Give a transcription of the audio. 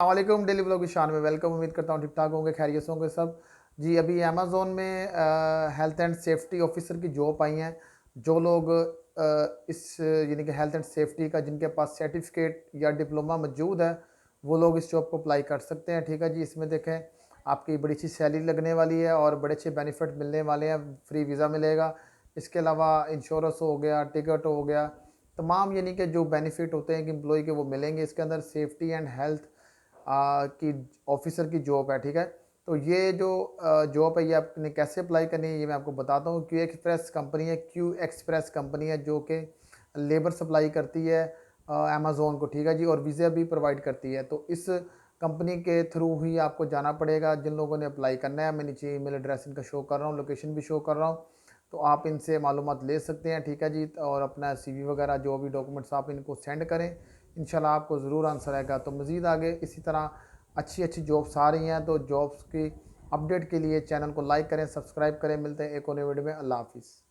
वालेकुम daily blog की शान में वेलकम। उम्मीद करता हूँ ठीक ठाक होंगे, खैरियत से होंगे सब। जी अभी अमेज़ोन में हेल्थ एंड सेफ्टी ऑफिसर की जॉब आई हैं। जो लोग इस यानी कि हेल्थ एंड सेफ्टी का जिनके पास सर्टिफिकेट या डिप्लोमा मौजूद है वो लोग इस जॉब को अप्लाई कर सकते हैं। ठीक है जी, इसमें देखें आपकी बड़ी अच्छी सैलरी लगने वाली है और बड़े अच्छे बेनिफिट मिलने वाले हैं। फ्री वीज़ा मिलेगा, इसके अलावा इंश्योरेंस हो गया, टिकट हो गया, तमाम यानी कि जो बेनिफिट होते हैं कि एम्प्लॉय के वो मिलेंगे। इसके अंदर सेफ्टी एंड हेल्थ की ऑफिसर की जॉब है। ठीक है, तो ये जो जॉब है ये आपने कैसे अप्लाई करनी है ये मैं आपको बताता हूँ। क्यू एक्सप्रेस कंपनी है, क्यू एक्सप्रेस कंपनी है जो कि लेबर सप्लाई करती है अमेज़ोन को। ठीक है जी, और वीज़ा भी प्रोवाइड करती है। तो इस कंपनी के थ्रू ही आपको जाना पड़ेगा। जिन लोगों ने अप्लाई करना है, मैं नीचे ईमेल एड्रेस इनका शो कर रहा हूँ, लोकेशन भी शो कर रहा हूँ, तो आप इनसे मालूमात ले सकते हैं। ठीक है जी, और अपना सीवी वगैरह जो भी डॉक्यूमेंट्स आप इनको सेंड करें, इंशाल्लाह आपको ज़रूर आंसर आएगा। तो मज़ीद आगे इसी तरह अच्छी अच्छी जॉब्स आ रही हैं, तो जॉब्स की अपडेट के लिए चैनल को लाइक करें, सब्सक्राइब करें। मिलते हैं एक और नई वीडियो में। अल्लाह हाफिज़।